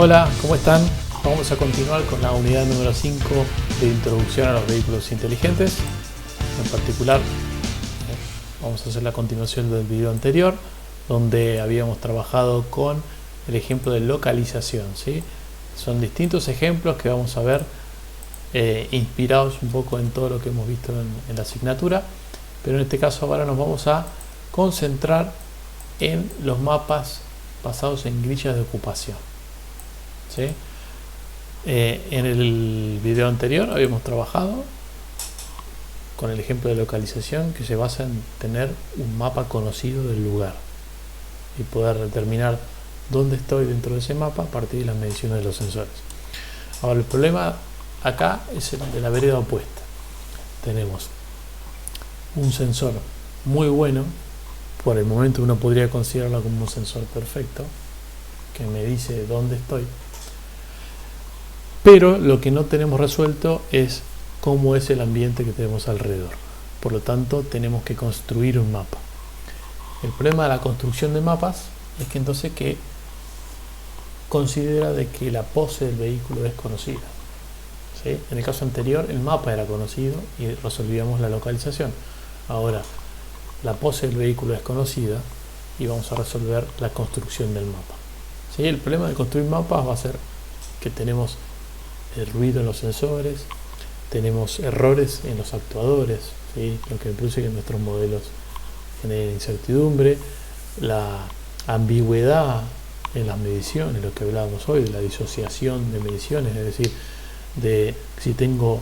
Hola, ¿cómo están? Vamos a continuar con la unidad número 5 de introducción a los vehículos inteligentes. En particular, vamos a hacer la continuación del video anterior, donde habíamos trabajado con el ejemplo de localización, ¿sí? Son distintos ejemplos que vamos a ver inspirados un poco en todo lo que hemos visto en la asignatura, pero en este caso ahora nos vamos a concentrar en los mapas basados en grillas de ocupación, ¿sí? En el video anterior habíamos trabajado con el ejemplo de localización que se basa en tener un mapa conocido del lugar y poder determinar dónde estoy dentro de ese mapa a partir de las mediciones de los sensores. Ahora el problema acá es el de la vereda opuesta. Tenemos un sensor muy bueno, por el momento uno podría considerarlo como un sensor perfecto que me dice dónde estoy, pero lo que no tenemos resuelto es cómo es el ambiente que tenemos alrededor. Por lo tanto, tenemos que construir un mapa. El problema de la construcción de mapas es que entonces que considera de que la pose del vehículo es conocida, ¿sí? En el caso anterior el mapa era conocido y resolvíamos la localización. Ahora la pose del vehículo es conocida y vamos a resolver la construcción del mapa, ¿sí? El problema de construir mapas va a ser que tenemos el ruido en los sensores, tenemos errores en los actuadores, ¿sí? Lo que produce que nuestros modelos generen incertidumbre, la ambigüedad en las mediciones, lo que hablábamos hoy, de la disociación de mediciones, es decir, de si tengo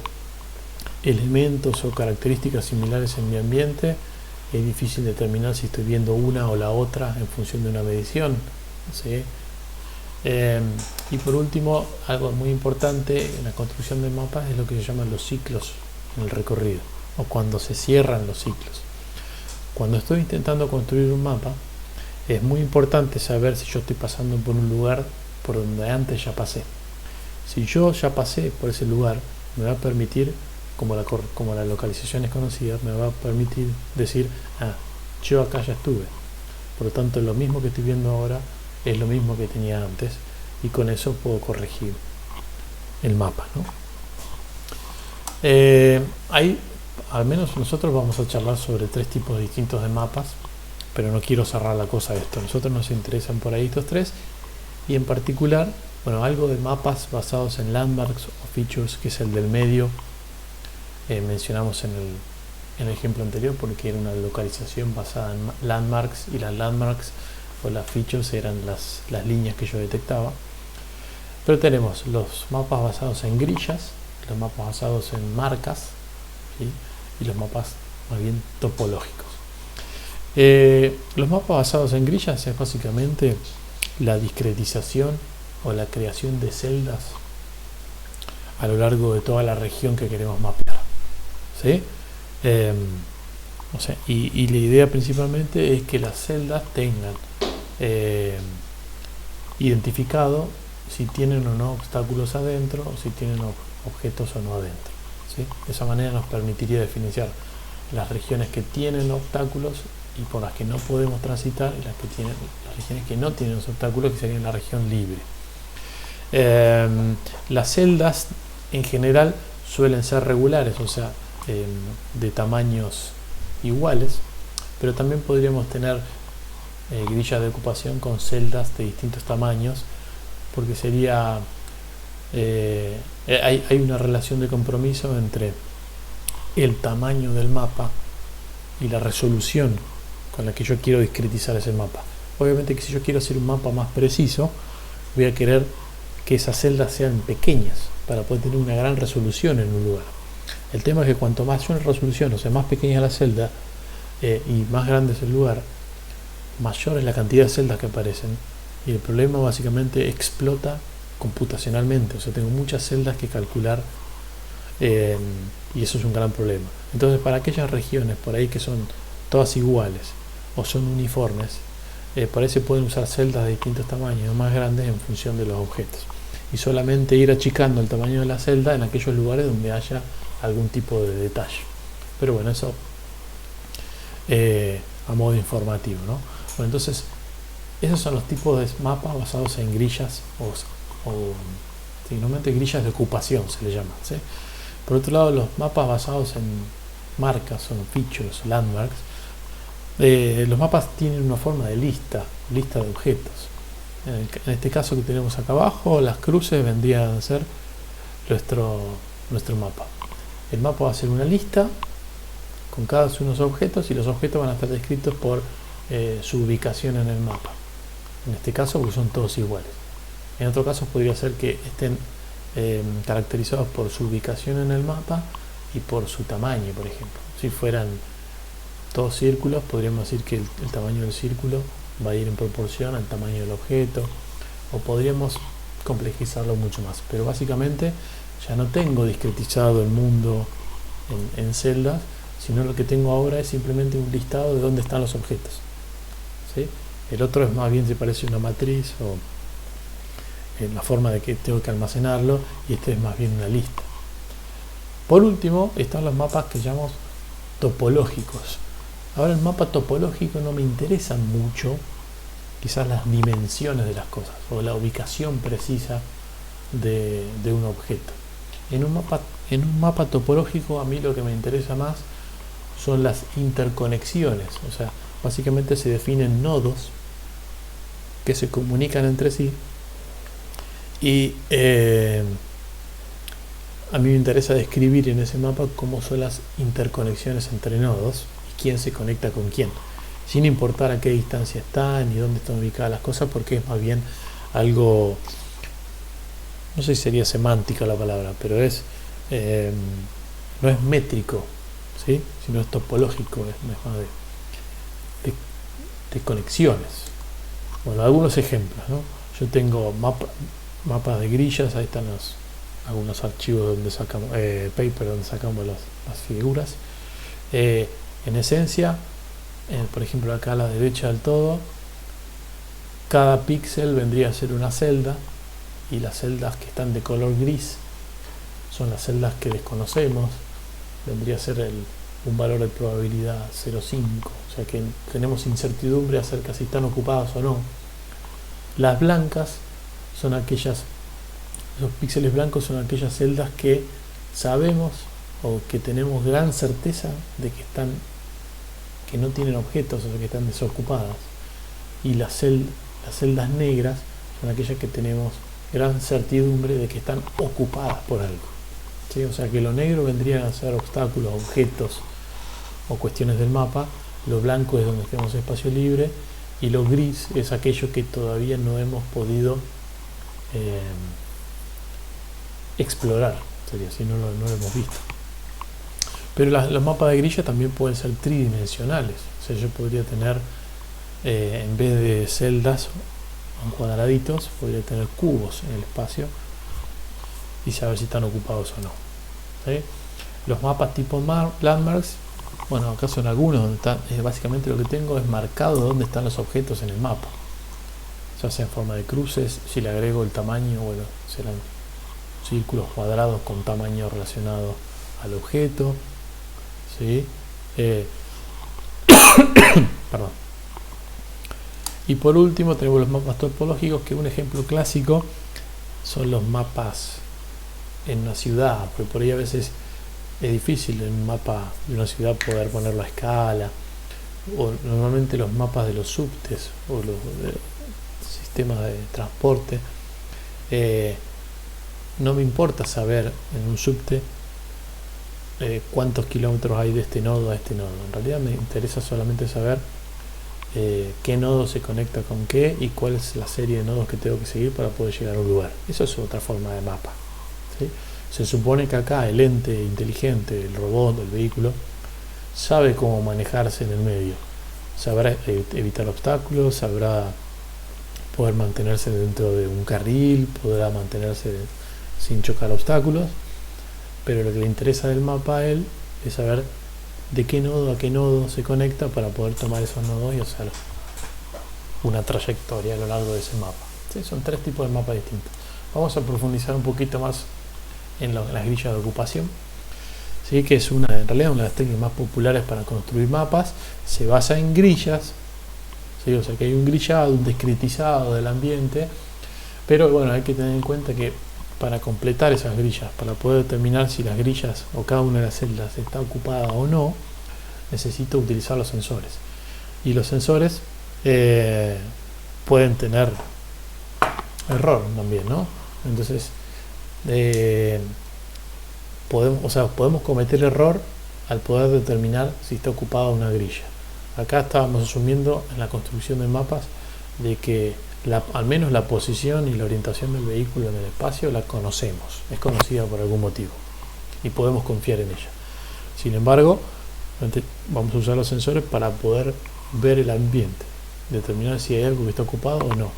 elementos o características similares en mi ambiente, es difícil determinar si estoy viendo una o la otra en función de una medición, ¿sí? Y por último, algo muy importante en la construcción de mapas es lo que se llaman los ciclos en el recorrido, o cuando se cierran los ciclos. Cuando estoy intentando construir un mapa, es muy importante saber si yo estoy pasando por un lugar por donde antes ya pasé. Si yo ya pasé por ese lugar, me va a permitir, como la localización es conocida, me va a permitir decir, yo acá ya estuve. Por lo tanto, lo mismo que estoy viendo ahora es lo mismo que tenía antes, y con eso puedo corregir el mapa, ¿no? Ahí, al menos nosotros vamos a charlar sobre 3 tipos distintos de mapas, pero no quiero cerrar la cosa a esto. A nosotros nos interesan por ahí estos 3, y en particular, bueno, algo de mapas basados en landmarks o features, que es el del medio. Mencionamos en el ejemplo anterior porque era una localización basada en landmarks, y las landmarks o las features eran las líneas que yo detectaba. Pero tenemos los mapas basados en grillas, los mapas basados en marcas, ¿sí? Y los mapas más bien topológicos. Los mapas basados en grillas es básicamente la discretización o la creación de celdas a lo largo de toda la región que queremos mapear, ¿sí? Y la idea principalmente es que las celdas tengan identificado si tienen o no obstáculos adentro, o si tienen objetos o no adentro, ¿sí? De esa manera nos permitiría diferenciar las regiones que tienen obstáculos y por las que no podemos transitar, y las regiones que no tienen los obstáculos, que serían la región libre. Las celdas en general suelen ser regulares, o sea, de tamaños iguales, pero también podríamos tener grillas de ocupación con celdas de distintos tamaños, porque sería hay una relación de compromiso entre el tamaño del mapa y la resolución con la que yo quiero discretizar ese mapa. Obviamente que si yo quiero hacer un mapa más preciso, voy a querer que esas celdas sean pequeñas para poder tener una gran resolución en un lugar. El tema es que cuanto más resolución, o sea, más pequeña la celda y más grande es el lugar, mayor es la cantidad de celdas que aparecen, y el problema básicamente explota computacionalmente. O sea, tengo muchas celdas que calcular, y eso es un gran problema. Entonces, para aquellas regiones por ahí que son todas iguales o son uniformes, por ahí se pueden usar celdas de distintos tamaños más grandes en función de los objetos, y solamente ir achicando el tamaño de la celda en aquellos lugares donde haya algún tipo de detalle. Pero bueno, eso a modo informativo, ¿no? Bueno, entonces esos son los tipos de mapas basados en grillas o o sí, normalmente grillas de ocupación se le llama, ¿sí? Por otro lado, los mapas basados en marcas o features, landmarks, los mapas tienen una forma de lista de objetos. En este caso que tenemos acá abajo, las cruces vendrían a ser nuestro mapa. El mapa va a ser una lista con cada uno de los objetos, y los objetos van a estar descritos por su ubicación en el mapa. En este caso, porque son todos iguales. En otro caso podría ser que estén caracterizados por su ubicación en el mapa y por su tamaño, por ejemplo. Si fueran todos círculos, podríamos decir que el tamaño del círculo va a ir en proporción al tamaño del objeto, o podríamos complejizarlo mucho más. Pero básicamente ya no tengo discretizado el mundo en celdas, sino lo que tengo ahora es simplemente un listado de dónde están los objetos, ¿sí? El otro es más bien, se parece a una matriz o en la forma de que tengo que almacenarlo, y este es más bien una lista. Por último están los mapas que llamamos topológicos. Ahora, el mapa topológico no me interesa mucho quizás las dimensiones de las cosas o la ubicación precisa de un objeto. En un mapa topológico a mí lo que me interesa más son las interconexiones, o sea, básicamente se definen nodos que se comunican entre sí, y a mí me interesa describir en ese mapa cómo son las interconexiones entre nodos y quién se conecta con quién, sin importar a qué distancia están y dónde están ubicadas las cosas, porque es más bien algo, no sé si sería semántica la palabra, pero no es métrico, ¿sí? Sino es topológico, es más de conexiones. Bueno, algunos ejemplos, ¿no? Yo tengo mapas de grillas, ahí están algunos archivos donde sacamos, paper donde sacamos las figuras. En esencia, por ejemplo acá a la derecha del todo, cada píxel vendría a ser una celda, y las celdas que están de color gris son las celdas que desconocemos, vendría a ser un valor de probabilidad 0,5, o sea que tenemos incertidumbre acerca si están ocupadas o no. Las blancas son aquellas, los píxeles blancos son aquellas celdas que sabemos o que tenemos gran certeza de que no tienen objetos, o sea que están desocupadas, y las celdas negras son aquellas que tenemos gran certidumbre de que están ocupadas por algo, ¿sí? O sea que lo negro vendrían a ser obstáculos, objetos o cuestiones del mapa, lo blanco es donde tenemos espacio libre, y lo gris es aquello que todavía no hemos podido explorar, sería así, no lo hemos visto. Pero los mapas de grilla también pueden ser tridimensionales, o sea, yo podría tener en vez de celdas o cuadraditos, podría tener cubos en el espacio y saber si están ocupados o no, ¿sí? Los mapas tipo landmarks, bueno, acá son algunos donde están, básicamente lo que tengo es marcado dónde están los objetos en el mapa, ya sea en forma de cruces, si le agrego el tamaño, bueno, serán círculos cuadrados con tamaño relacionado al objeto, ¿sí? Perdón. Y por último tenemos los mapas topológicos, que un ejemplo clásico son los mapas en una ciudad, porque por ahí a veces es difícil en un mapa de una ciudad poder ponerlo a escala, o normalmente los mapas de los subtes o los sistemas de transporte, no me importa saber en un subte cuántos kilómetros hay de este nodo a este nodo. En realidad me interesa solamente saber qué nodo se conecta con qué y cuál es la serie de nodos que tengo que seguir para poder llegar a un lugar. Eso es otra forma de mapa, ¿sí? Se supone que acá el ente inteligente, el robot, el vehículo, sabe cómo manejarse en el medio, sabrá evitar obstáculos, sabrá poder mantenerse dentro de un carril, podrá mantenerse sin chocar obstáculos, pero lo que le interesa del mapa a él es saber de qué nodo a qué nodo se conecta para poder tomar esos nodos y hacer una trayectoria a lo largo de ese mapa, ¿sí? Son tres tipos de mapas distintos. Vamos a profundizar un poquito más en las grillas de ocupación, ¿sí? Que es en realidad una de las técnicas más populares para construir mapas. Se basa en grillas, ¿sí? O sea que hay un grillado, un discretizado del ambiente, Pero bueno, hay que tener en cuenta que para completar esas grillas, para poder determinar si las grillas o cada una de las celdas está ocupada o no, necesito utilizar los sensores. Y los sensores pueden tener error también, ¿no? Entonces, podemos cometer error al poder determinar si está ocupada una grilla. Acá estábamos asumiendo en la construcción de mapas de que al menos la posición y la orientación del vehículo en el espacio la conocemos, es conocida por algún motivo y podemos confiar en ella. Sin embargo, vamos a usar los sensores para poder ver el ambiente, determinar si hay algo que está ocupado o no,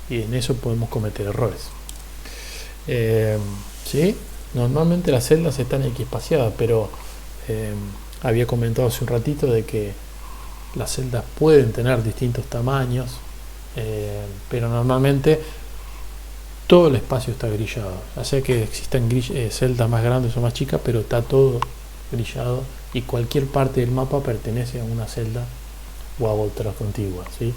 y en eso podemos cometer errores. ¿Sí? Normalmente las celdas están equiespaciadas, pero había comentado hace un ratito de que las celdas pueden tener distintos tamaños, pero normalmente todo el espacio está grillado, ya sea que existan celdas más grandes o más chicas, pero está todo grillado y cualquier parte del mapa pertenece a una celda o a otras contiguas, ¿sí?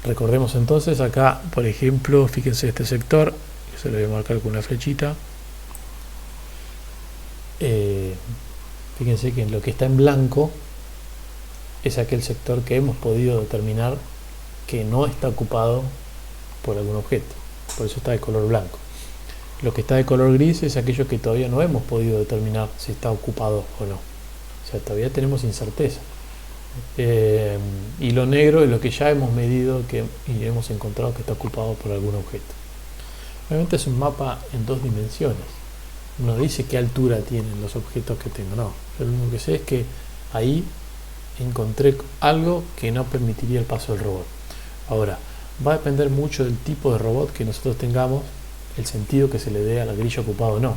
Recordemos entonces acá, por ejemplo, fíjense este sector, que se lo voy a marcar con una flechita. Fíjense que lo que está en blanco es aquel sector que hemos podido determinar que no está ocupado por algún objeto, por eso está de color blanco. Lo que está de color gris es aquello que todavía no hemos podido determinar si está ocupado o no, o sea, todavía tenemos incerteza. Y lo negro es lo que ya hemos medido y hemos encontrado que está ocupado por algún objeto. Obviamente es un mapa en 2 dimensiones, no dice qué altura tienen los objetos que tengo, no. Yo lo único que sé es que ahí encontré algo que no permitiría el paso del robot. Ahora, va a depender mucho del tipo de robot que nosotros tengamos, el sentido que se le dé a la grilla ocupada o no.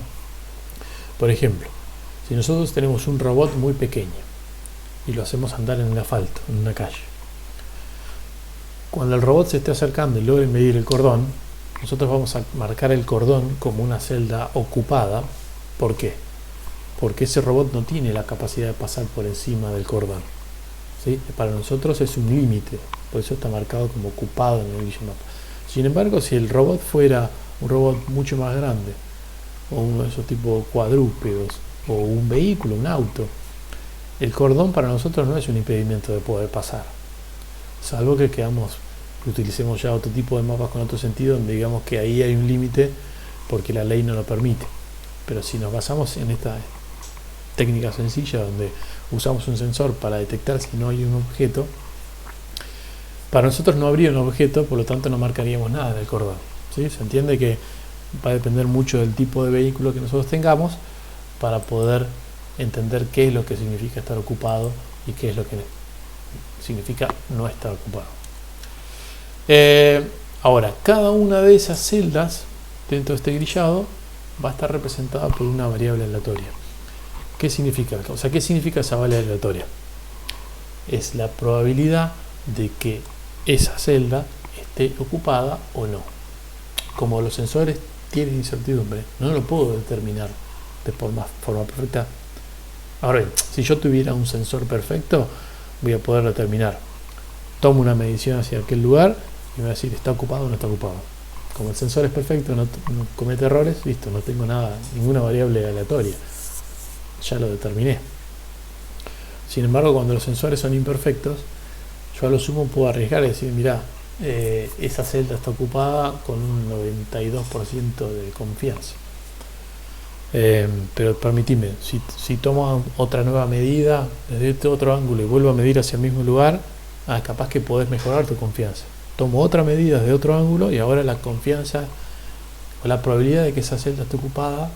Por ejemplo, si nosotros tenemos un robot muy pequeño y lo hacemos andar en el asfalto, en una calle, cuando el robot se esté acercando y logre medir el cordón, nosotros vamos a marcar el cordón como una celda ocupada. ¿Por qué? Porque ese robot no tiene la capacidad de pasar por encima del cordón, ¿sí? Para nosotros es un límite, por eso está marcado como ocupado en el mapa. Sin embargo, si el robot fuera un robot mucho más grande, o uno de esos tipos cuadrúpedos, o un vehículo, un auto, el cordón para nosotros no es un impedimento de poder pasar, salvo que utilicemos ya otro tipo de mapas con otro sentido, donde digamos que ahí hay un límite porque la ley no lo permite. Pero si nos basamos en esta técnica sencilla, donde usamos un sensor para detectar si no hay un objeto, para nosotros no habría un objeto, por lo tanto no marcaríamos nada en el cordón, ¿sí? Se entiende que va a depender mucho del tipo de vehículo que nosotros tengamos para poder entender qué es lo que significa estar ocupado y qué es lo que significa no estar ocupado. Ahora, cada una de esas celdas dentro de este grillado va a estar representada por una variable aleatoria. ¿Qué significa? O sea, ¿qué significa esa variable aleatoria? Es la probabilidad de que esa celda esté ocupada o no. Como los sensores tienen incertidumbre, no lo puedo determinar de forma perfecta. Ahora bien, si yo tuviera un sensor perfecto, voy a poder determinar. Tomo una medición hacia aquel lugar y me va a decir está ocupado o no está ocupado. Como el sensor es perfecto, no comete errores, listo, no tengo ninguna variable aleatoria, ya lo determiné. Sin embargo, cuando los sensores son imperfectos, yo a lo sumo puedo arriesgar y decir, mirá, esa celda está ocupada con un 92% de confianza. Pero permitime, si tomo otra nueva medida desde este otro ángulo y vuelvo a medir hacia el mismo lugar, capaz que podés mejorar tu confianza. Tomo otra medida desde otro ángulo y ahora la confianza o la probabilidad de que esa celda esté ocupada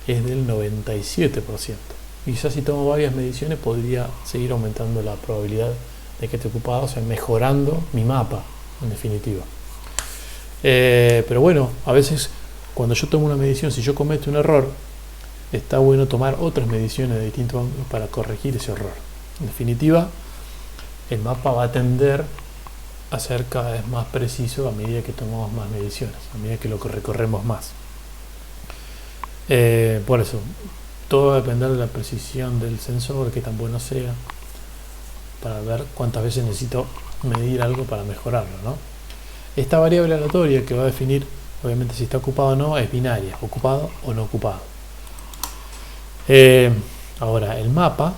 es del 97%. Y ya si tomo varias mediciones podría seguir aumentando la probabilidad de que esté ocupada, o sea, mejorando mi mapa en definitiva. Pero bueno, a veces cuando yo tomo una medición, si yo cometo un error, está bueno tomar otras mediciones de distintos ángulos para corregir ese error. En definitiva, el mapa va a tender a ser cada vez más preciso a medida que tomamos más mediciones, a medida que lo recorremos más. Por eso, todo va a depender de la precisión del sensor, que tan bueno sea, para ver cuántas veces necesito medir algo para mejorarlo, ¿no? Esta variable aleatoria que va a definir, obviamente, si está ocupado o no, es binaria, ocupado o no ocupado. Ahora, el mapa,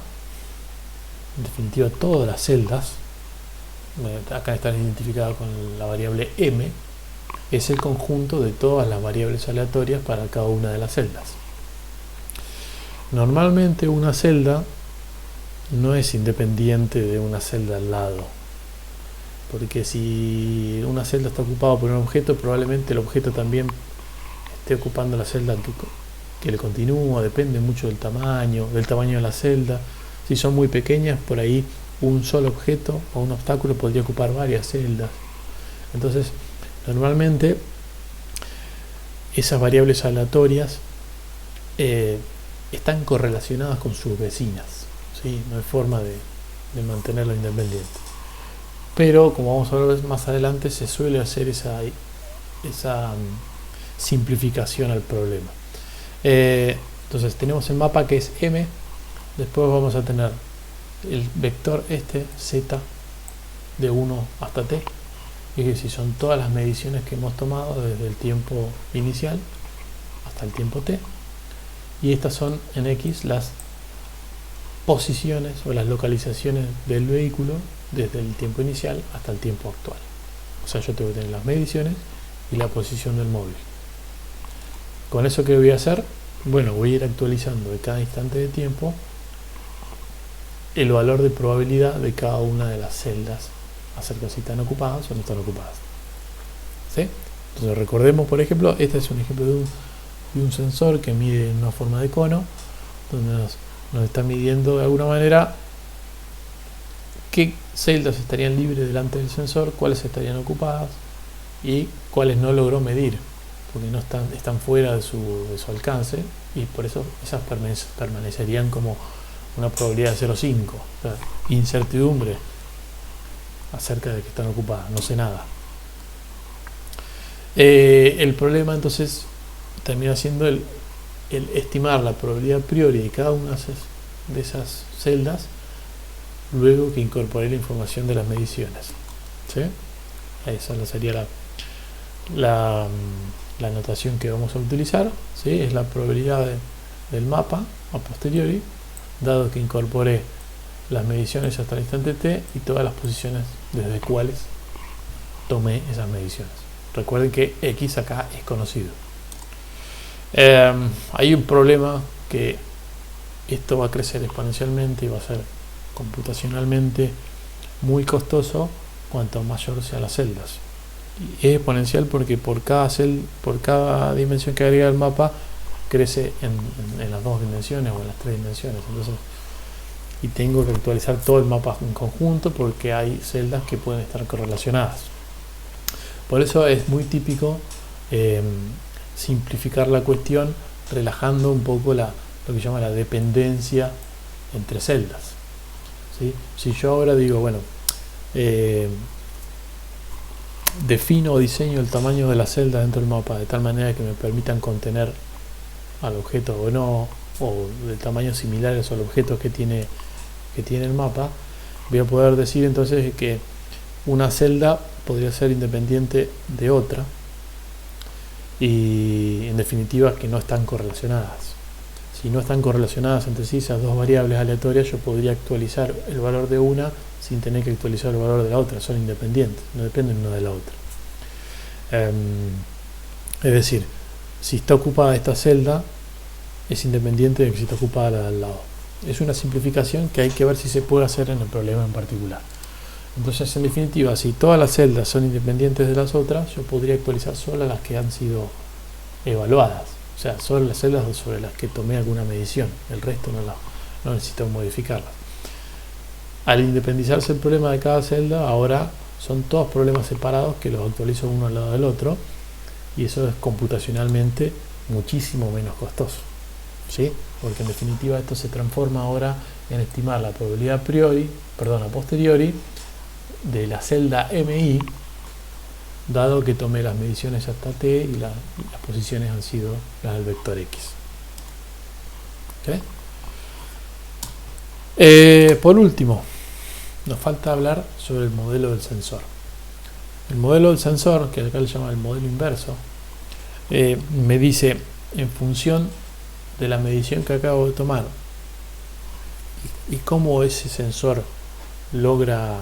en definitiva, todas las celdas, acá están identificadas con la variable m, es el conjunto de todas las variables aleatorias para cada una de las celdas. Normalmente una celda no es independiente de una celda al lado, porque si una celda está ocupada por un objeto, probablemente el objeto también esté ocupando la celda que le continúa. Depende mucho del tamaño de la celda. Si son muy pequeñas, por ahí un solo objeto o un obstáculo podría ocupar varias celdas. Entonces, normalmente esas variables aleatorias están correlacionadas con sus vecinas, ¿sí? No hay forma de mantenerlo independiente. Pero, como vamos a ver más adelante, se suele hacer esa simplificación al problema. Entonces tenemos el mapa que es m, después vamos a tener el vector z de 1 hasta t, y es decir, son todas las mediciones que hemos tomado desde el tiempo inicial hasta el tiempo t, y estas son en x las posiciones o las localizaciones del vehículo desde el tiempo inicial hasta el tiempo actual. O sea, yo tengo que tener las mediciones y la posición del móvil. Con eso, ¿qué voy a hacer? Bueno, voy a ir actualizando de cada instante de tiempo el valor de probabilidad de cada una de las celdas acerca de si están ocupadas o no están ocupadas. ¿Sí? Entonces recordemos, por ejemplo, este es un ejemplo de un sensor que mide en una forma de cono, donde nos está midiendo de alguna manera qué celdas estarían libres delante del sensor, cuáles estarían ocupadas y cuáles no logró medir, porque no están fuera de su alcance, y por eso esas permanecerían como una probabilidad de 0,5, o sea, incertidumbre acerca de que están ocupadas, no sé nada. El problema entonces termina siendo el estimar la probabilidad a priori de cada una de esas celdas luego que incorporé la información de las mediciones. ¿Sí? Esa sería la notación que vamos a utilizar. ¿Sí? Es la probabilidad del mapa a posteriori, dado que incorporé las mediciones hasta el instante t y todas las posiciones desde cuales tomé esas mediciones. Recuerden que x acá es conocido. Hay un problema, que esto va a crecer exponencialmente y va a ser computacionalmente muy costoso cuanto mayor sean las celdas. Y es exponencial porque por cada dimensión que agrega el mapa crece en las dos dimensiones o en las tres dimensiones. Entonces, y tengo que actualizar todo el mapa en conjunto porque hay celdas que pueden estar correlacionadas. Por eso es muy típico simplificar la cuestión relajando un poco lo que llama la dependencia entre celdas. ¿Sí? Si yo ahora digo, bueno, defino o diseño el tamaño de las celdas dentro del mapa de tal manera que me permitan contener al objeto o no, o de tamaños similares al objeto que tiene el mapa, voy a poder decir entonces que una celda podría ser independiente de otra, y en definitiva que no están correlacionadas. Si no están correlacionadas entre sí esas dos variables aleatorias, yo podría actualizar el valor de una sin tener que actualizar el valor de la otra. Son independientes, no dependen una de la otra. Es decir, si está ocupada esta celda, es independiente de que si está ocupada la de al lado. Es una simplificación que hay que ver si se puede hacer en el problema en particular. Entonces, en definitiva, si todas las celdas son independientes de las otras, yo podría actualizar solo las que han sido evaluadas. O sea, solo las celdas sobre las que tomé alguna medición. El resto no necesito modificarlas. Al independizarse el problema de cada celda, ahora son todos problemas separados que los actualizo uno al lado del otro, y eso es computacionalmente muchísimo menos costoso. ¿Sí? Porque en definitiva esto se transforma ahora en estimar la probabilidad a posteriori de la celda MI, dado que tomé las mediciones hasta t y las posiciones han sido las del vector x. ¿Okay? Por último, nos falta hablar sobre el modelo del sensor. El modelo del sensor, que acá le llama el modelo inverso, me dice, en función de la medición que acabo de tomar y cómo ese sensor logra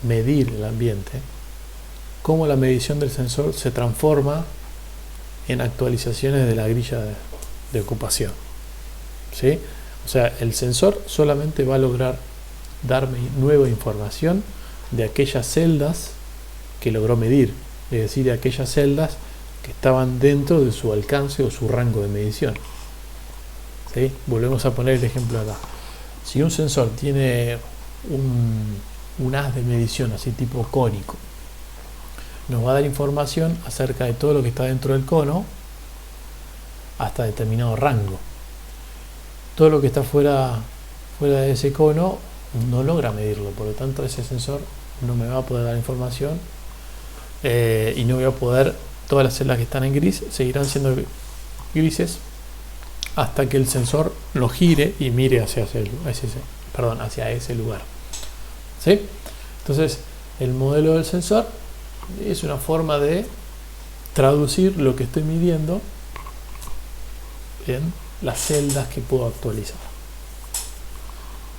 medir el ambiente, cómo la medición del sensor se transforma en actualizaciones de la grilla de ocupación, ¿sí? O sea, el sensor solamente va a lograr darme nueva información de aquellas celdas que logró medir, es decir, de aquellas celdas que estaban dentro de su alcance o su rango de medición, ¿sí? Volvemos a poner el ejemplo acá. Si un sensor tiene un haz de medición así tipo cónico, nos va a dar información acerca de todo lo que está dentro del cono hasta determinado rango. Todo lo que está fuera de ese cono no logra medirlo, por lo tanto ese sensor no me va a poder dar información y no voy a poder, todas las celdas que están en gris seguirán siendo grises hasta que el sensor lo gire y mire hacia ese lugar, ¿sí? Entonces el modelo del sensor es una forma de traducir lo que estoy midiendo en las celdas que puedo actualizar.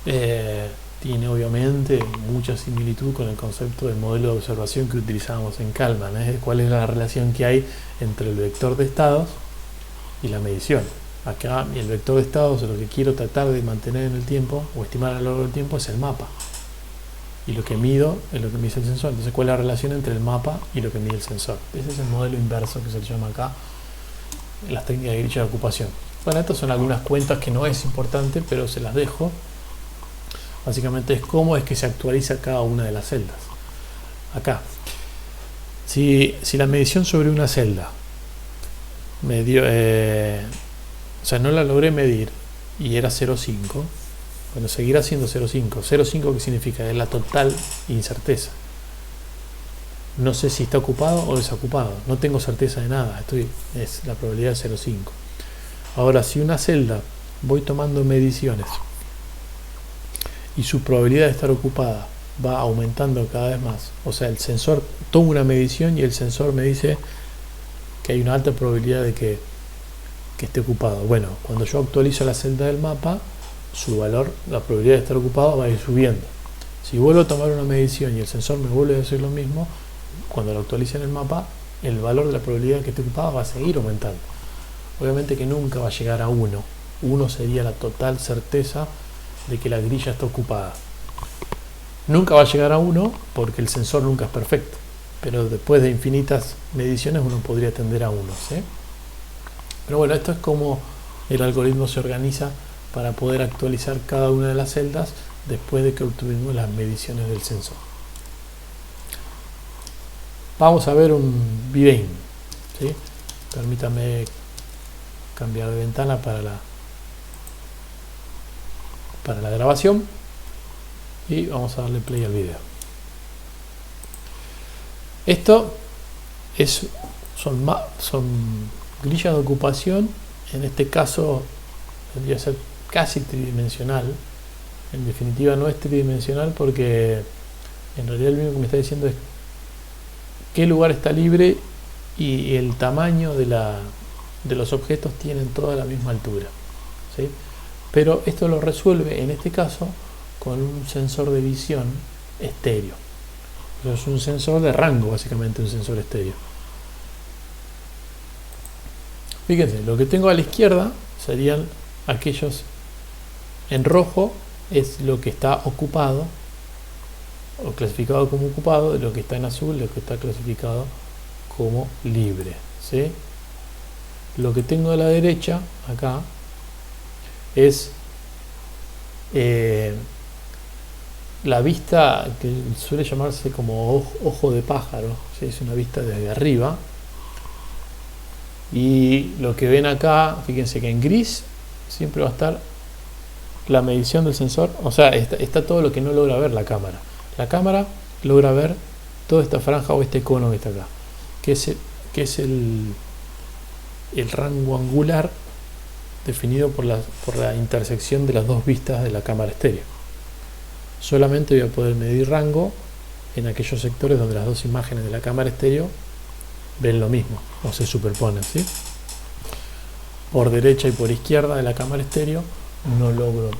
Tiene obviamente mucha similitud con el concepto del modelo de observación que utilizábamos en Kalman, cuál es la relación que hay entre el vector de estados y la medición. Acá el vector de estados, lo que quiero tratar de mantener en el tiempo o estimar a lo largo del tiempo, es el mapa, y lo que mido es lo que me dice el sensor. Entonces, ¿cuál es la relación entre el mapa y lo que mide el sensor? Ese es el modelo inverso que se le llama acá en las técnicas de grilla de ocupación. Bueno, estas son algunas cuentas que no es importante, pero se las dejo. Básicamente es cómo es que se actualiza cada una de las celdas. Acá, si la medición sobre una celda me dio, o sea, no la logré medir y era 0,5, bueno, seguirá siendo 0,5. 0,5, ¿qué significa? Es la total incerteza. No sé si está ocupado o desocupado. No tengo certeza de nada. Es la probabilidad de 0,5. Ahora, si una celda voy tomando mediciones y su probabilidad de estar ocupada va aumentando cada vez más, o sea, el sensor toma una medición y el sensor me dice que hay una alta probabilidad de que esté ocupado. Bueno, cuando yo actualizo la celda del mapa, su valor, la probabilidad de estar ocupado va a ir subiendo. Si vuelvo a tomar una medición y el sensor me vuelve a decir lo mismo, cuando lo actualice en el mapa, el valor de la probabilidad de que esté ocupado va a seguir aumentando. Obviamente que nunca va a llegar a 1. 1 sería la total certeza de que la grilla está ocupada. Nunca va a llegar a 1 porque el sensor nunca es perfecto, pero después de infinitas mediciones uno podría tender a 1, ¿sí? Pero bueno, esto es como el algoritmo se organiza para poder actualizar cada una de las celdas después de que obtuvimos las mediciones del sensor. Vamos a ver un VBAIM, ¿sí? Permítame cambiar de ventana para la grabación y vamos a darle play al video. Esto son grillas de ocupación. En este caso tendría que ser casi tridimensional. En definitiva no es tridimensional porque en realidad lo único que me está diciendo es qué lugar está libre y el tamaño de los objetos tienen toda la misma altura, ¿sí? Pero esto lo resuelve en este caso con un sensor de visión estéreo. Es un sensor de rango, básicamente un sensor estéreo. Fíjense, lo que tengo a la izquierda serían aquellos en rojo, es lo que está ocupado o clasificado como ocupado, de lo que está en azul, lo que está clasificado como libre, ¿sí? Lo que tengo a la derecha acá es la vista que suele llamarse como ojo de pájaro, ¿sí? Es una vista desde arriba, y lo que ven acá, fíjense que en gris siempre va a estar la medición del sensor, o sea, está todo lo que no logra ver la cámara. La cámara logra ver toda esta franja o este cono que está acá, que es el rango angular definido por la intersección de las dos vistas de la cámara estéreo. Solamente voy a poder medir rango en aquellos sectores donde las dos imágenes de la cámara estéreo ven lo mismo o se superponen, ¿sí? Por derecha y por izquierda de la cámara estéreo no logro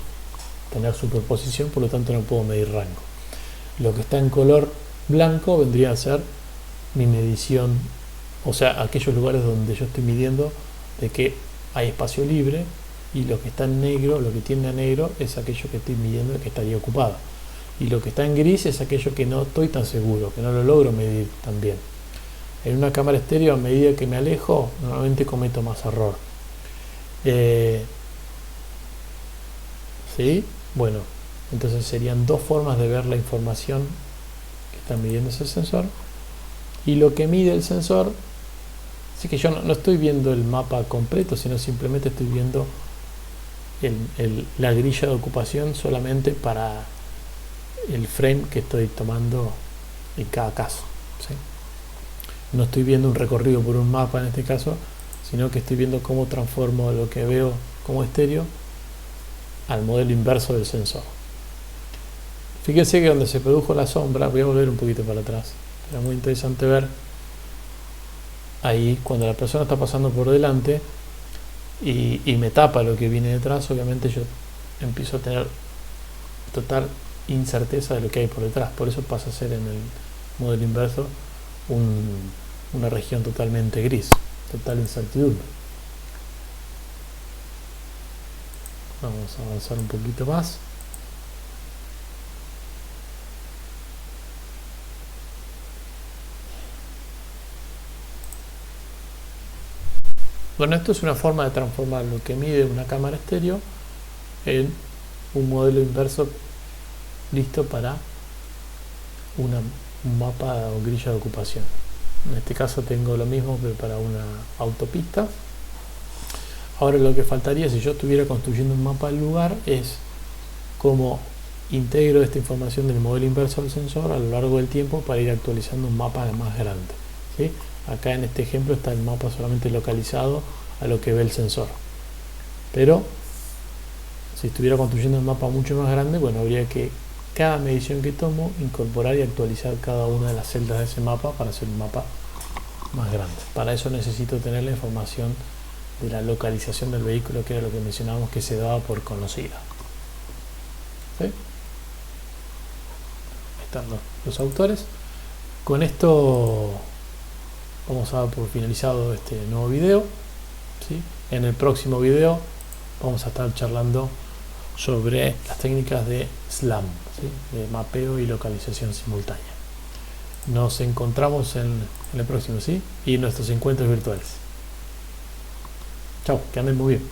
tener superposición, por lo tanto no puedo medir rango. Lo que está en color blanco vendría a ser mi medición, o sea, aquellos lugares donde yo estoy midiendo de que hay espacio libre, y lo que está en negro, lo que tiende a negro, es aquello que estoy midiendo que estaría ocupado. Y lo que está en gris es aquello que no estoy tan seguro, que no lo logro medir tan bien. En una cámara estéreo, a medida que me alejo, normalmente cometo más error. ¿Sí? Bueno, entonces serían dos formas de ver la información que está midiendo ese sensor. Y lo que mide el sensor, así que yo no estoy viendo el mapa completo, sino simplemente estoy viendo la grilla de ocupación solamente para el frame que estoy tomando en cada caso, ¿sí? No estoy viendo un recorrido por un mapa en este caso, sino que estoy viendo cómo transformo lo que veo como estéreo al modelo inverso del sensor. Fíjense que donde se produjo la sombra, voy a volver un poquito para atrás, era muy interesante ver ahí cuando la persona está pasando por delante y me tapa lo que viene detrás. Obviamente yo empiezo a tener total incerteza de lo que hay por detrás, por eso pasa a ser en el modelo inverso una región totalmente gris, total incertidumbre. Vamos a avanzar un poquito más. Bueno, esto es una forma de transformar lo que mide una cámara estéreo en un modelo inverso listo para un mapa o grilla de ocupación. En este caso tengo lo mismo pero para una autopista. Ahora lo que faltaría, si yo estuviera construyendo un mapa del lugar, es cómo integro esta información del modelo inverso del sensor a lo largo del tiempo para ir actualizando un mapa más grande, ¿sí? Acá en este ejemplo está el mapa solamente localizado a lo que ve el sensor, pero si estuviera construyendo un mapa mucho más grande, bueno, habría que cada medición que tomo incorporar y actualizar cada una de las celdas de ese mapa para hacer un mapa más grande. Para eso necesito tener la información de la localización del vehículo, que era lo que mencionábamos que se daba por conocida, ¿sí? Ahí están los autores. Con esto vamos a dar por finalizado este nuevo video, ¿sí? En el próximo video vamos a estar charlando sobre las técnicas de SLAM, ¿sí? De mapeo y localización simultánea. Nos encontramos en el próximo, ¿sí? Y en nuestros encuentros virtuales. Chao, que anden muy bien.